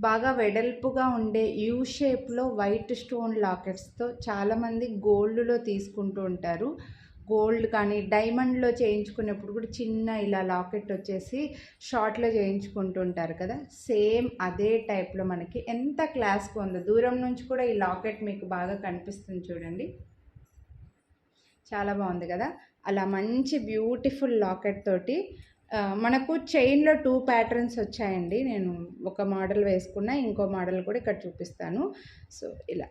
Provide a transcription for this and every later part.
బాగా వెడల్పుగా ఉండే యూ షేప్లో వైట్ స్టోన్ లాకెట్స్తో చాలామంది గోల్డ్లో తీసుకుంటూ ఉంటారు. గోల్డ్ కానీ డైమండ్లో చేయించుకునేప్పుడు కూడా చిన్న ఇలా లాకెట్ వచ్చేసి షార్ట్లో చేయించుకుంటూ ఉంటారు కదా, సేమ్ అదే టైప్లో మనకి ఎంత క్లాస్గా ఉందో. దూరం నుంచి కూడా ఈ లాకెట్ మీకు బాగా కనిపిస్తుంది చూడండి, చాలా బాగుంది కదా. అలా మంచి బ్యూటిఫుల్ లాకెట్ తోటి మనకు చైన్లో 2 ప్యాటర్న్స్ వచ్చాయండి. నేను ఒక మోడల్ వేసుకున్నా, ఇంకో మోడల్ కూడా ఇక్కడ చూపిస్తాను. సో ఇలా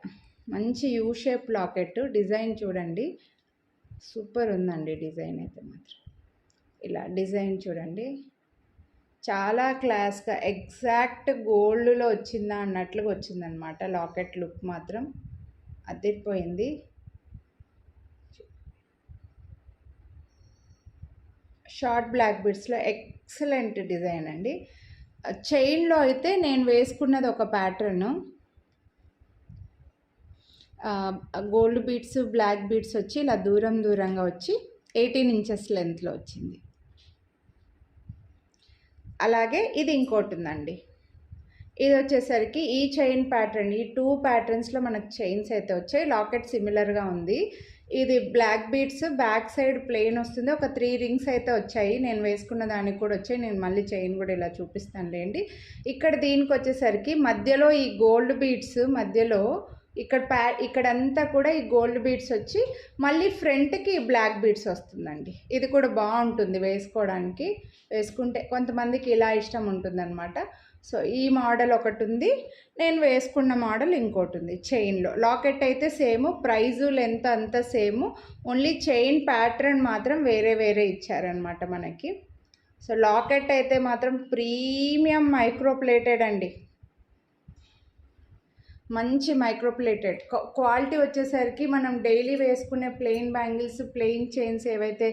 మంచి యూ షేప్ లాకెట్ డిజైన్ చూడండి, సూపర్ ఉందండి డిజైన్ అయితే మాత్రం. ఇలా డిజైన్ చూడండి, చాలా క్లాస్గా ఎగ్జాక్ట్ గోల్డ్లో వచ్చిందా అన్నట్లుగా వచ్చిందనమాట. లాకెట్ లుక్ మాత్రం అదిరిపోయింది. షార్ట్ బ్లాక్ బీడ్స్లో ఎక్సలెంట్ డిజైన్ అండి. చైన్లో అయితే నేను వేసుకున్నది ఒక pattern, gold beads black beads వచ్చి ఇలా దూరంగా వచ్చి 18 ఇంచెస్ లెంత్లో వచ్చింది. అలాగే ఇది ఇంకోటి ఉందండి, ఇది వచ్చేసరికి ఈ చైన్ ప్యాటర్న్, ఈ 2 ప్యాటర్న్స్లో మనకు చైన్స్ అయితే వచ్చాయి. లాకెట్ సిమిలర్గా ఉంది. ఇది black beads back side plain వస్తుంది. ఒక 3 రింగ్స్ అయితే వచ్చాయి, నేను వేసుకున్న దానికి కూడా వచ్చాయి. నేను మళ్ళీ చైన్ కూడా ఇలా చూపిస్తాను లేండి. ఇక్కడ దీనికి వచ్చేసరికి మధ్యలో ఈ గోల్డ్ బీడ్స్ మధ్యలో ఇక్కడంతా కూడా ఈ గోల్డ్ బీడ్స్ వచ్చి మళ్ళీ ఫ్రంట్కి బ్లాక్ బీడ్స్ వస్తుందండి. ఇది కూడా బాగుంటుంది వేసుకోవడానికి, వేసుకుంటే కొంతమందికి ఇలా ఇష్టం ఉంటుందన్నమాట. సో ఈ మోడల్ ఒకటి ఉంది, నేను వేసుకున్న మోడల్ ఇంకోటి ఉంది. చైన్లో లాకెట్ అయితే సేమ్, ప్రైజు లెంత్ అంతా సేమ్, ఓన్లీ చైన్ ప్యాటర్న్ మాత్రం వేరే ఇచ్చారనమాట మనకి. సో లాకెట్ అయితే మాత్రం ప్రీమియం మైక్రోప్లేటెడ్ అండి, మంచి మైక్రోప్లేటెడ్ క్వాలిటీ వచ్చేసరికి మనం డైలీ వేసుకునే ప్లెయిన్ బ్యాంగిల్స్ ప్లెయిన్ చైన్స్ ఏవైతే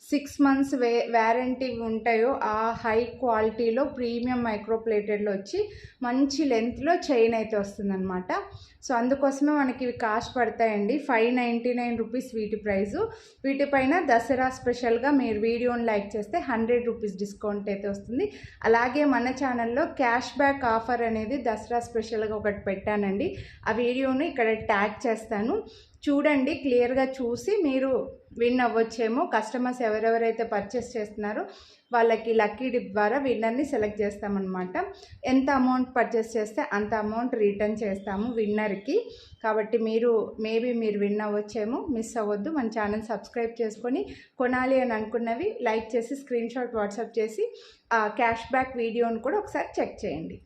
6 months వ్యారంటీ ఉంటాయో ఆ హై క్వాలిటీలో ప్రీమియం మైక్రోప్లేటెడ్లో వచ్చి మంచి లెంత్లో చైన్ అయితే వస్తుందన్నమాట. సో అందుకోసమే మనకి ఇవి కాస్ట్ పడతాయండి 599 రూపీస్ వీటి ప్రైజు. వీటిపైన దసరా స్పెషల్గా మీరు వీడియోని లైక్ చేస్తే 100 రూపీస్ డిస్కౌంట్ అయితే వస్తుంది. అలాగే మన ఛానల్లో క్యాష్ బ్యాక్ ఆఫర్ అనేది దసరా స్పెషల్గా ఒకటి పెట్టానండి, ఆ వీడియోని ఇక్కడ ట్యాగ్ చేస్తాను, చూడండి. క్లియర్గా చూసి మీరు విన్ అవ్వచ్చేమో. కస్టమర్స్ ఎవరెవరైతే పర్చేస్ చేస్తున్నారో వాళ్ళకి లక్కీ డిప్ ద్వారా విన్నర్ని సెలెక్ట్ చేస్తామన్నమాట. ఎంత అమౌంట్ పర్చేస్ చేస్తే అంత అమౌంట్ రిటర్న్ చేస్తాము విన్నర్కి. కాబట్టి మీరు మీరు విన్ అవ్వచ్చేమో, మిస్ అవ్వద్దు. మన ఛానల్ సబ్స్క్రైబ్ చేసుకొని కొనాలి అని అనుకున్నవి లైక్ చేసి స్క్రీన్ షాట్ వాట్సాప్ చేసి ఆ క్యాష్ బ్యాక్ వీడియోని కూడా ఒకసారి చెక్ చేయండి.